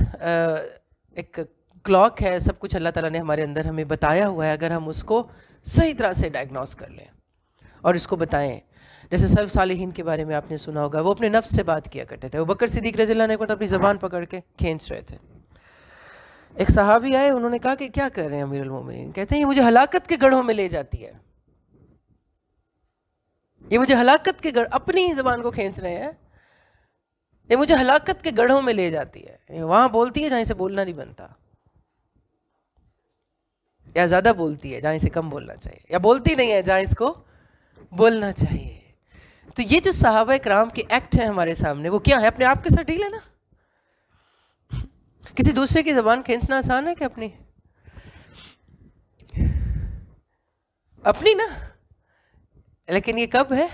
एक क्लॉक है। सब कुछ अल्लाह ताला ने हमारे अंदर हमें बताया हुआ है, अगर हम उसको सही तरह से डायग्नोस कर लें और इसको बताएं। जैसे सल्फ सालिहीन के बारे में आपने सुना होगा, वो अपने नफ्स से बात किया करते थे। वो बकर सिद्दीक रज़ियल्लाहु अन्हु ने अपनी ज़बान पकड़ के खींच रहे थे। एक सहाबी आए, उन्होंने कहा कि क्या कर रहे हैं अमीरुल मोमिनीन? कहते हैं ये मुझे हलाकत के गढ़ों में ले जाती है, ये मुझे हलाकत के गढ़, अपनी ही ज़बान को खींच रहे हैं, ये मुझे हलाकत के गढ़ों में ले जाती है। वहाँ बोलती है जहाँ से बोलना नहीं बनता, या ज़्यादा बोलती है जहाँ से कम बोलना चाहिए, या बोलती नहीं है जहाँ इसको बोलना चाहिए। तो ये जो सहाबा इकराम के एक्ट है हमारे सामने, वो क्या है? अपने आप के साथ डील है ना। किसी दूसरे की ज़बान खींचना आसान है कि अपनी ना। लेकिन ये कब है?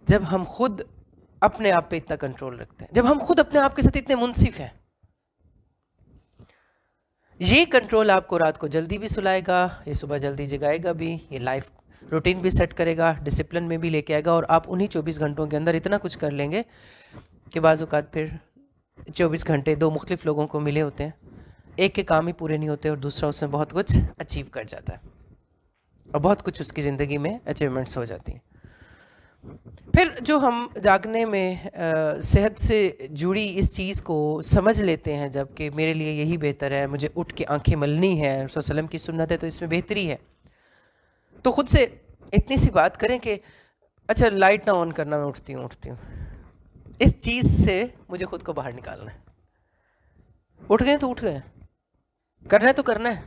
जब हम खुद अपने आप पे इतना कंट्रोल रखते हैं, जब हम खुद अपने आप के साथ इतने मुनसिफ हैं। ये कंट्रोल आपको रात को जल्दी भी सुलाएगा, ये सुबह जल्दी जगाएगा भी, ये लाइफ रूटीन भी सेट करेगा, डिसिप्लिन में भी लेके आएगा, और आप उन्हीं 24 घंटों के अंदर इतना कुछ कर लेंगे कि बाज़ औक़ात फिर 24 घंटे दो मुख्तलिफ लोगों को मिले होते हैं, एक के काम ही पूरे नहीं होते और दूसरा उसमें बहुत कुछ अचीव कर जाता है और बहुत कुछ उसकी ज़िंदगी में अचीवमेंट्स हो जाती हैं। फिर जो हम जागने में सेहत से जुड़ी इस चीज़ को समझ लेते हैं, जबकि मेरे लिए यही बेहतर है, मुझे उठ के आंखें मलनी है, रसूल सल्लल्लाहु अलैहि वसल्लम की सुन्नत है तो इसमें बेहतरी है, तो ख़ुद से इतनी सी बात करें कि अच्छा लाइट ना ऑन करना, मैं उठती हूँ। इस चीज़ से मुझे ख़ुद को बाहर निकालना है। उठ गए तो उठ गए, करना है तो करना है,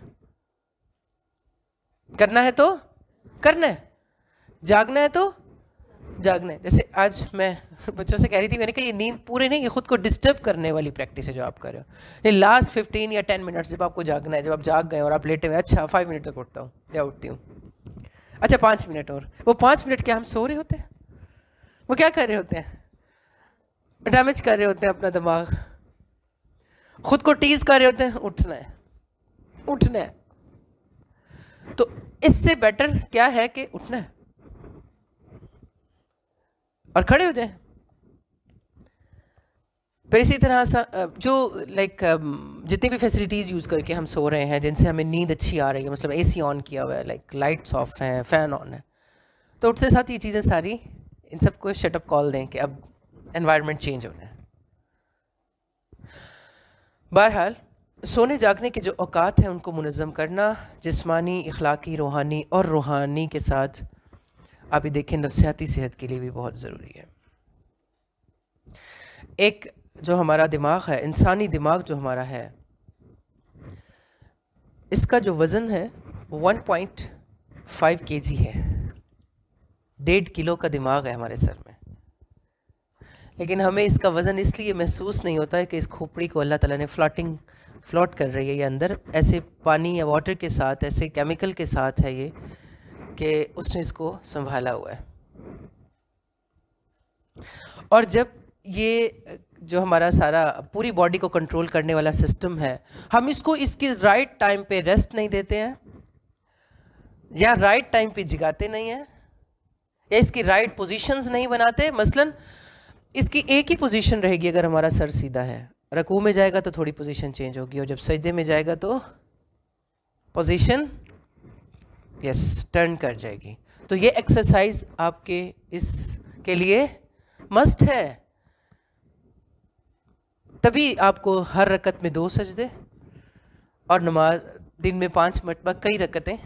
करना है तो करना है, जागना है तो जागना है। जैसे आज मैं बच्चों से कह रही थी, मैंने कहा ये नींद पूरे नहीं, ये खुद को डिस्टर्ब करने वाली प्रैक्टिस है जो आप कर रहे हो। ये लास्ट 15 या 10 मिनट्स जब आपको जागना है, जब आप जाग गए और आप लेटे हुए, अच्छा 5 मिनट तक उठता हूँ या उठती हूँ, अच्छा 5 मिनट और, वो 5 मिनट क्या हम सो रहे होते हैं? वो क्या कर रहे होते हैं? डैमेज कर रहे होते हैं अपना दिमाग, खुद को टीज कर रहे होते हैं। उठना है, उठना है। तो इससे बेटर क्या है कि उठना है और खड़े हो जाए। फिर इसी तरह जो जितनी भी फैसिलिटीज़ यूज़ करके हम सो रहे हैं, जिनसे हमें नींद अच्छी आ रही है, मतलब एसी ऑन किया हुआ है, लाइट्स ऑफ हैं, फ़ैन ऑन है, तो उठते साथ ये चीज़ें सारी इन सबको शटअप कॉल दें कि अब एनवायरनमेंट चेंज होना है। बहरहाल सोने जागने के जो औकात हैं उनको मुनज़्ज़म करना जिस्मानी, इखलाकी, रूहानी और रूहानी के साथ आप ये देखें नफ्सियाती सेहत के लिए भी बहुत ज़रूरी है। एक जो हमारा दिमाग है, इंसानी दिमाग जो हमारा है, इसका जो वज़न है 1.5 kg है। 1.5 किलो का दिमाग है हमारे सर में, लेकिन हमें इसका वज़न इसलिए महसूस नहीं होता है कि इस खोपड़ी को अल्लाह ताला ने फ्लोट कर रही है ये अंदर, ऐसे पानी या वाटर के साथ, ऐसे केमिकल के साथ है ये कि उसने इसको संभाला हुआ है। और जब ये जो हमारा सारा पूरी बॉडी को कंट्रोल करने वाला सिस्टम है, हम इसको इसके राइट टाइम पे रेस्ट नहीं देते हैं, या राइट टाइम पे जगाते नहीं हैं, या इसकी राइट पोजीशंस नहीं बनाते। मसलन इसकी एक ही पोजीशन रहेगी अगर हमारा सर सीधा है, रकू में जाएगा तो थोड़ी पोजीशन चेंज होगी, और जब सजदे में जाएगा तो पोजीशन टर्न कर जाएगी। तो ये एक्सरसाइज आपके इसके लिए मस्ट है। तभी आपको हर रकत में 2 सजदे और नमाज दिन में 5 मरतबा कई रकतें,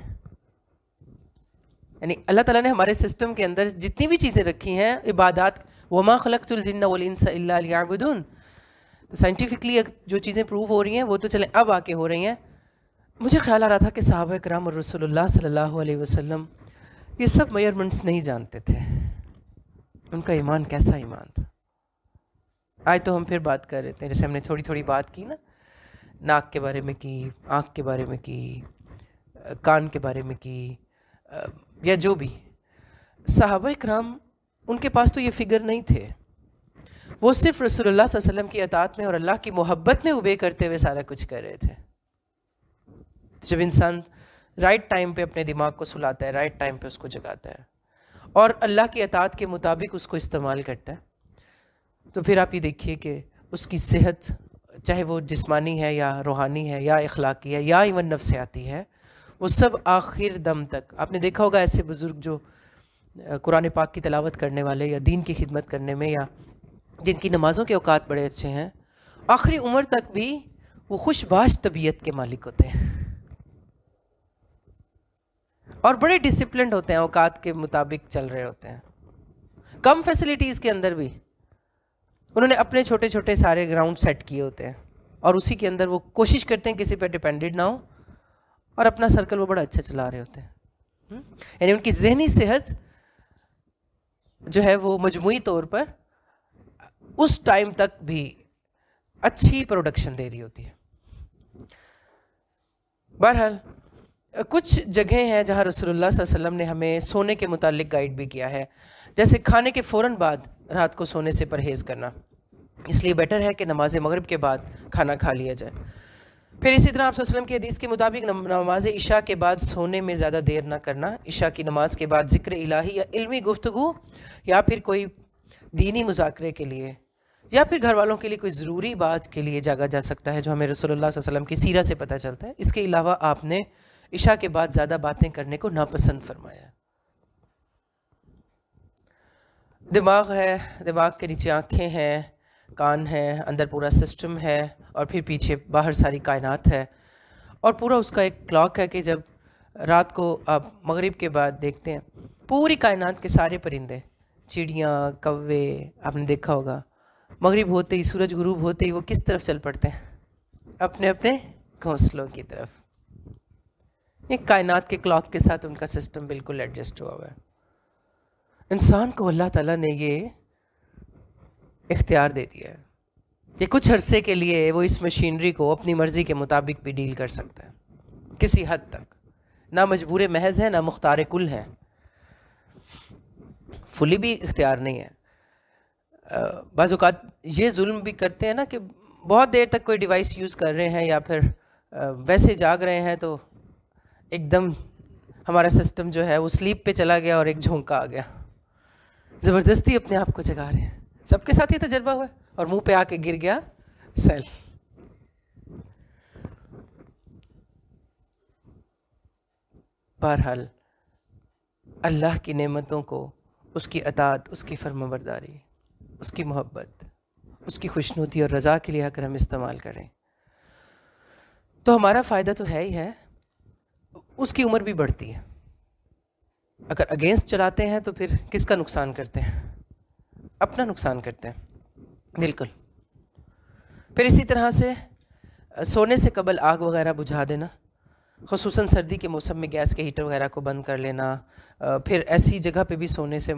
यानी अल्लाह ताला ने हमारे सिस्टम के अंदर जितनी भी चीज़ें रखी हैं इबादत, वमा खलक़तुल जिन्ना वल इंसा इल्ला लियअबुदून। तो साइंटिफिकली जो चीज़ें प्रूव हो रही हैं वो तो चलें अब आके हो रही हैं। मुझे ख्याल आ रहा था कि सहाबा किराम और रसूलुल्लाह सल्लल्लाहु अलैहि वसल्लम ये सब मेजरमेंट्स नहीं जानते थे, उनका ईमान कैसा ईमान था। आज तो हम फिर बात कर रहे थे, जैसे हमने थोड़ी थोड़ी बात की ना, नाक के बारे में की, आँख के बारे में की, कान के बारे में की, या जो भी सहाबा किराम उनके पास तो ये फिगर नहीं थे, वो सिर्फ रसूलुल्लाह सल्लल्लाहु अलैहि वसल्लम की अताअत में और अल्लाह की मोहब्बत में उबे करते हुए सारा कुछ कर रहे थे। जब इंसान राइट टाइम पे अपने दिमाग को सुलाता है, राइट टाइम पे उसको जगाता है और अल्लाह की अताअत के मुताबिक उसको इस्तेमाल करता है, तो फिर आप ये देखिए कि उसकी सेहत, चाहे वो जिस्मानी है या रूहानी है या इखलाकी है या इवन नफ्सियाती है, वो सब आखिर दम तक। आपने देखा होगा ऐसे बुज़ुर्ग जो कुरान पाक की तिलावत करने वाले या दीन की खिदमत करने में, या जिनकी नमाज़ों के औकात बड़े अच्छे हैं, आखिरी उम्र तक भी वो खुशबाश तबीयत के मालिक होते हैं और बड़े डिसिप्लिन्ड होते हैं, औकात के मुताबिक चल रहे होते हैं। कम फैसिलिटीज़ के अंदर भी उन्होंने अपने छोटे छोटे सारे ग्राउंड सेट किए होते हैं और उसी के अंदर वो कोशिश करते हैं किसी पे डिपेंडेड ना हो और अपना सर्कल वो बड़ा अच्छा चला रहे होते हैं। यानी उनकी जहनी सेहत जो है वो मजमूई तौर पर उस टाइम तक भी अच्छी प्रोडक्शन दे रही होती है। बहरहाल कुछ जगह हैं जहाँ रसूलुल्लाह सल्लल्लाहु अलैहि वसल्लम ने हमें सोने के मुतालिक गाइड भी किया है, जैसे खाने के फ़ौरन बाद रात को सोने से परहेज़ करना, इसलिए बेटर है कि नमाज मगरिब के बाद खाना खा लिया जाए। फिर इसी तरह आप सल्लल्लाहु अलैहि वसल्लम की हदीस के मुताबिक नमाज इशा के बाद सोने में ज़्यादा देर ना करना। इशा की नमाज के बाद ज़िक्र इलाही या इल्मी गुफ्तगू या फिर कोई दीनी मुज़ाकरे के लिए या फिर घर वालों के लिए कोई ज़रूरी बात के लिए जागा जा सकता है, जो हमें रसूलुल्लाह सल्लल्लाहु अलैहि वसल्लम की सीरत से पता चलता है। इसके अलावा आपने इशा के बाद ज़्यादा बातें करने को नापसंद फरमाया। दिमाग है, दिमाग के नीचे आँखें हैं, कान है, अंदर पूरा सिस्टम है और फिर पीछे बाहर सारी कायनात है, और पूरा उसका एक क्लॉक है कि जब रात को आप मगरिब के बाद देखते हैं पूरी कायनात के सारे परिंदे, चिड़ियाँ, कौवे, आपने देखा होगा मगरिब होते ही, सूरज गुरूब होते ही वो किस तरफ चल पड़ते हैं? अपने अपने घोंसलों की तरफ। एक कायनात के क्लॉक के साथ उनका सिस्टम बिल्कुल एडजस्ट हुआ हुआ है। इंसान को अल्लाह ताला ने ये इख्तियार दे दिया है कि कुछ अरसे के लिए वो इस मशीनरी को अपनी मर्ज़ी के मुताबिक भी डील कर सकता है किसी हद तक, ना मजबूर महज है ना मुख्तार कुल है, फुली भी इख्तियार नहीं है। बाज़ औक़ात ये जुल्म भी करते हैं ना कि बहुत देर तक कोई डिवाइस यूज़ कर रहे हैं या फिर वैसे जाग रहे हैं तो एकदम हमारा सिस्टम जो है वो स्लीप पे चला गया और एक झोंका आ गया, ज़बरदस्ती अपने आप को जगा रहे हैं। सबके साथ ये तजर्बा हुआ है, और मुंह पे आके गिर गया सेल। बहरहाल अल्लाह की नेमतों को, उसकी अताअत, उसकी फरमाबरदारी, उसकी मोहब्बत, उसकी खुशनुदी और रज़ा के लिए अगर हम इस्तेमाल करें तो हमारा फ़ायदा तो है ही है, उसकी उम्र भी बढ़ती है। अगर अगेंस्ट चलाते हैं तो फिर किसका नुकसान करते हैं? अपना नुकसान करते हैं, बिल्कुल। फिर इसी तरह से सोने से कबल आग वगैरह बुझा देना, ख़ुसूसन सर्दी के मौसम में गैस के हीटर वगैरह को बंद कर लेना। फिर ऐसी जगह पे भी सोने से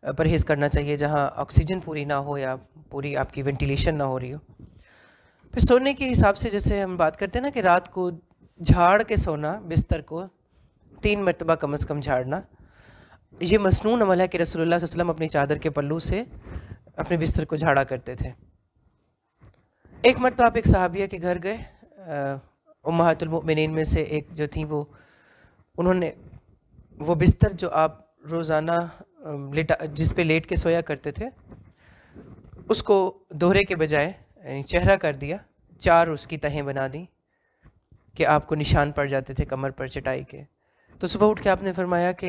परहेज़ करना चाहिए जहाँ ऑक्सीजन पूरी ना हो या पूरी आपकी वेंटिलेशन ना हो रही हो। फिर सोने के हिसाब से जैसे हम बात करते हैं ना कि रात को झाड़ के सोना, बिस्तर को 3 मरतबा कम से कम झाड़ना, ये मसनून अमल है कि रसूलुल्लाह सल्लल्लाहु अलैहि वसल्लम अपनी चादर के पल्लू से अपने बिस्तर को झाड़ा करते थे। एक मरतबा आप एक सहाबिया के घर गए, उम्महातुल मुमिनीन में से एक जो थी वो, उन्होंने वो बिस्तर जो आप रोज़ाना जिस पे लेट के सोया करते थे उसको दोहरे के बजाय चेहरा कर दिया, 4 उसकी तहें बना दी कि आपको निशान पड़ जाते थे कमर पर चटाई के। तो सुबह उठ के आपने फरमाया कि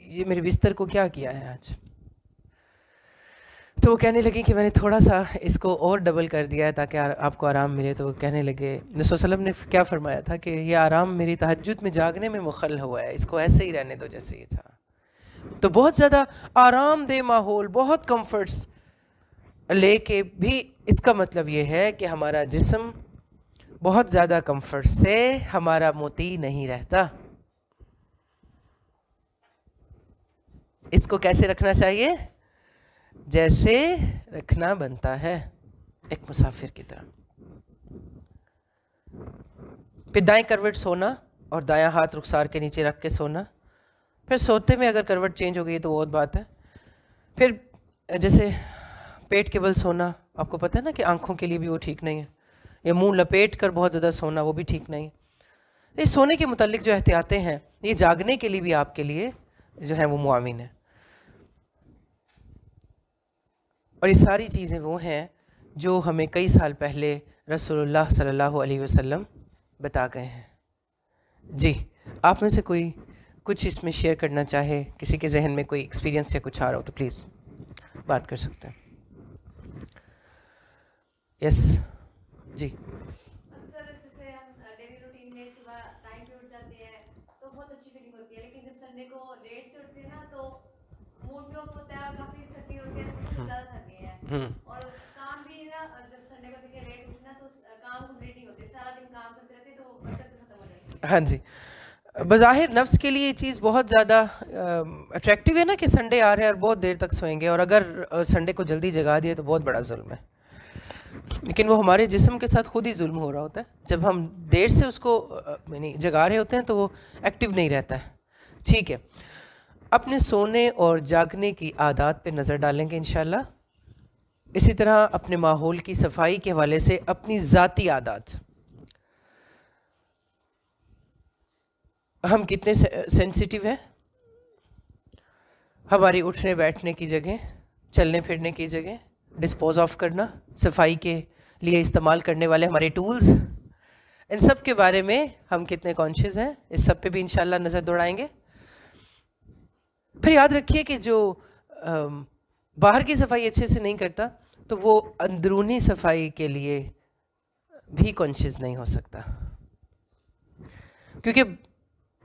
ये मेरे बिस्तर को क्या किया है आज? तो वो कहने लगी कि मैंने थोड़ा सा इसको और डबल कर दिया है ताकि आपको आराम मिले। तो वो कहने लगे, नबी सल्लल्लाहु अलैहि वसल्लम ने क्या फरमाया था कि ये आराम मेरी तहज्जुद में जागने में मुखल हुआ है, इसको ऐसे ही रहने दो जैसे ये था। तो बहुत ज़्यादा आरामदेह माहौल, बहुत कंफर्ट्स लेके भी इसका मतलब ये है कि हमारा जिस्म बहुत ज़्यादा कंफर्ट से हमारा मोती नहीं रहता। इसको कैसे रखना चाहिए? जैसे रखना बनता है, एक मुसाफिर की तरह। फिर दाएं करवट सोना और दायां हाथ रुखसार के नीचे रख के सोना। फिर सोते में अगर करवट चेंज हो गई तो वो और बात है। फिर जैसे पेट के बल सोना, आपको पता है ना कि आंखों के लिए भी वो ठीक नहीं है, या मुंह लपेट कर बहुत ज़्यादा सोना, वो भी ठीक नहीं है। इस सोने के मुतालिक जो एहतियातें हैं ये जागने के लिए भी आपके लिए जो है वो मुआविन है। और ये सारी चीज़ें वो हैं जो हमें कई साल पहले रसूलुल्लाह सल्लल्लाहु अलैहि वसल्लम बता गए हैं। जी, आप में से कोई कुछ इसमें शेयर करना चाहे, किसी के जहन में कोई एक्सपीरियंस या कुछ आ रहा हो तो प्लीज़ बात कर सकते हैं। यस जी। अक्सर जैसे हम डेली रूटीन में सुबह टाइम पे उठ जाते हैं तो बहुत अच्छी फीलिंग होती है, लेकिन जब संडे को लेट से उठते हैं ना तो मूड भी ऑफ होता है, काफ़ी थकी होती है, ज़्यादा थके हैं। और काम भी ना, जब संडे को देखिए लेट उठना तो काम कंप्लीट नहीं होते, सारा दिन काम करते रहते तो बचत खत्म हो जाती है। हाँ जी, बज़ाहिर नफ्स के लिए ये चीज़ बहुत ज़्यादा अट्रैक्टिव है ना कि संडे आ रहे हैं और बहुत देर तक सोएंगे, और अगर संडे को जल्दी जगा दिए तो बहुत बड़ा जुल्म है। लेकिन वो हमारे जिस्म के साथ खुद ही जुल्म हो रहा होता है। जब हम देर से उसको यानी जगा रहे होते हैं तो वो एक्टिव नहीं रहता है। ठीक है, अपने सोने और जागने की आदत पे नज़र डालेंगे इंशाल्लाह। इसी तरह अपने माहौल की सफाई के हवाले से अपनी ज़ाती आदत, हम कितने सेंसिटिव हैं। हमारी उठने बैठने की जगह, चलने फिरने की जगह, डिस्पोज ऑफ करना, सफाई के लिए इस्तेमाल करने वाले हमारे टूल्स, इन सब के बारे में हम कितने कॉन्शियस हैं, इस सब पे भी इंशाल्लाह नज़र दौड़ाएंगे। फिर याद रखिए कि जो बाहर की सफाई अच्छे से नहीं करता तो वो अंदरूनी सफाई के लिए भी कॉन्शियस नहीं हो सकता, क्योंकि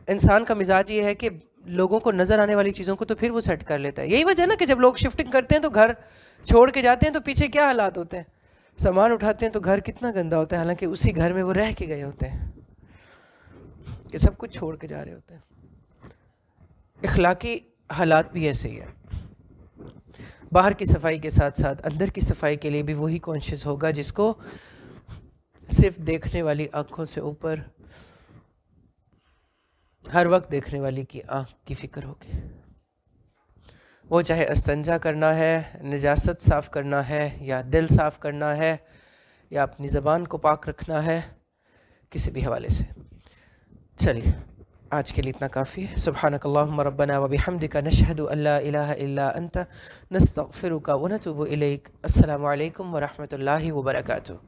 इंसान का मिजाज ये है कि लोगों को नज़र आने वाली चीज़ों को तो फिर वो सेट कर लेता है। यही वजह है ना कि जब लोग शिफ्टिंग करते हैं तो घर छोड़ के जाते हैं तो पीछे क्या हालात होते हैं, सामान उठाते हैं तो घर कितना गंदा होता है, हालांकि उसी घर में वो रह के गए होते हैं कि सब कुछ छोड़ के जा रहे होते हैं। इखलाकी हालात भी ऐसे ही है। बाहर की सफाई के साथ साथ अंदर की सफाई के लिए भी वही कॉन्शियस होगा जिसको सिर्फ देखने वाली आँखों से ऊपर हर वक्त देखने वाली की आँख की फ़िक्र होगी। वो चाहे इस्तंजा करना है, निजासत साफ़ करना है, या दिल साफ़ करना है, या अपनी ज़बान को पाक रखना है, किसी भी हवाले से। चलिए आज के लिए इतना काफ़ी है। सुब्हानकल्लाहुम्मा रब्बना व बिहम्दिका नशहदु अल्ला इलाहा इल्ला अंता नस्तगफिरुका व नतूबु इलैक। अस्सलामु अलैकुम व रहमतुल्लाहि व बरकातुहू।